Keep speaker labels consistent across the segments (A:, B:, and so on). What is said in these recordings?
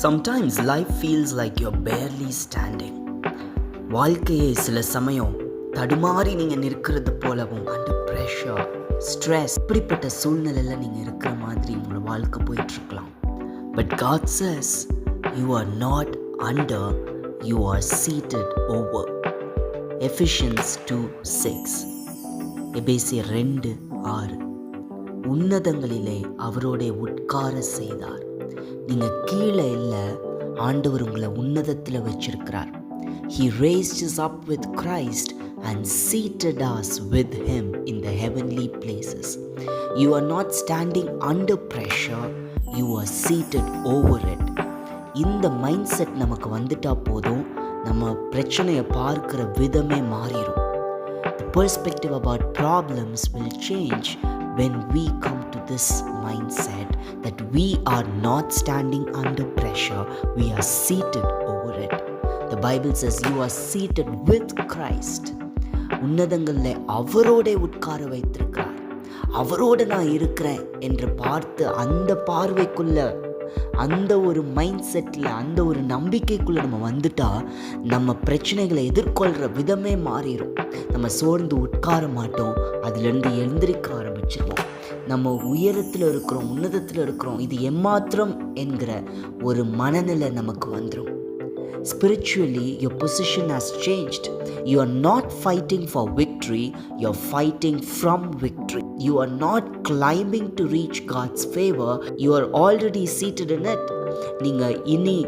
A: Sometimes life feels like you're barely standing. வாழ்க்கையை சில சமயம் தடுமாறி நீங்கள் நிற்கிறது போலவும் அண்டர் ப்ரெஷர், ஸ்ட்ரெஸ், இப்படிப்பட்ட சூழ்நிலையில் நீங்கள் இருக்கிற மாதிரி உங்களோட வாழ்க்கை போயிட்டுருக்கலாம். But God says you are not under, you are seated over. Ephesians 2:6. எபேசியர் 2:6. உன்னதங்களிலே அவரோட உட்கார செய்தார். நீங்கள் கீழே இல்லை, ஆண்டவர் உங்களை உன்னதத்தில் வச்சிருக்கிறார். He raised us up with Christ and seated us with him in the heavenly places. You are not standing under pressure, you are seated over it. இந்த மைண்ட் செட் நமக்கு வந்துட்டா போதும், நம்ம பிரச்சனையை பார்க்கிற விதமே மாறிடும். The perspective about problems will change when we come to this mindset that we are not standing under pressure, we are seated over it. The Bible says you are seated with Christ. உன்னதங்களில் அவரோட உட்கார வைத்திருக்கிறார். அவரோட நான் இருக்கிறேன் என்று பார்த்து அந்த பார்வைக்குள்ள, அந்த ஒரு மைண்ட் செட்டில், அந்த ஒரு நம்பிக்கைக்குள்ளே நம்ம வந்துட்டா நம்ம பிரச்சனைகளை எதிர்கொள்கிற விதமே மாறிடும். நம்ம சோர்ந்து உட்கார மாட்டோம், அதிலிருந்து எழுந்திருக்க ஆரம்பிச்சிருவோம். நம்ம உயரத்தில் இருக்கிறோம், உன்னதத்தில் இருக்கிறோம், இது எம்மாத்திரம் என்கிற ஒரு மனநிலை நமக்கு வந்துடும். Spiritually, your position has changed. You are not fighting for victory, you are fighting from victory. You are not climbing to reach God's favor, you are already seated in it. நீங்கள் இனி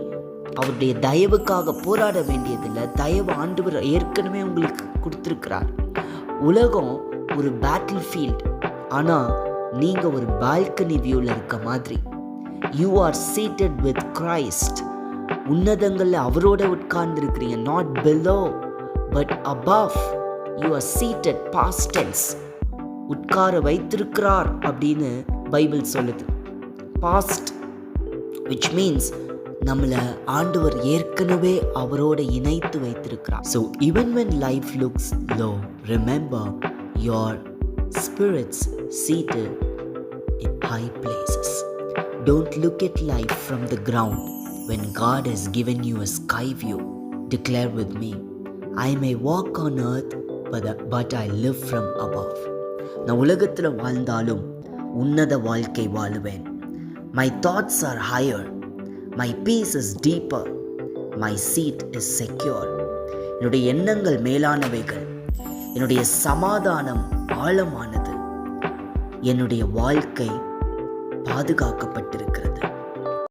A: அவருடைய தயவுக்காக போராட வேண்டியதில்லை. தயவு ஆண்டவர் ஏற்கனவே உங்களுக்கு கொடுத்துருக்கிறார். உலகம் ஒரு பேட்டில் ஃபீல்ட், ஆனால் நீங்கள் ஒரு பால்கனி வியூவில் இருக்க மாதிரி. You are seated with Christ. உன்னதங்களில் அவரோட உட்கார்ந்து இருக்கிறீங்க. Not below but above. You are seated, past tense. உட்கார வைத்திருக்கிறார் அப்படின்னு பைபிள் சொல்லுது. Past, which means நம்மளை ஆண்டவர் ஏற்கனவே அவரோட இணைத்து வைத்திருக்கிறார். So even when life looks low, remember your spirits seated in high places. Don't look at life from the ground. When God has given you a sky view, declare with me, I may walk on earth, but I live from above. நான் உலகத்தில் வாழ்ந்தாலும் உன்னத வாழ்க்கை வாழுவேன். My thoughts are higher, my peace is deeper, my seat is secure. என்னுடைய எண்ணங்கள் மேலானவைகள், என்னுடைய சமாதானம் ஆழமானது, என்னுடைய வாழ்க்கை பாதுகாக்கப்பட்டிருக்கிறது.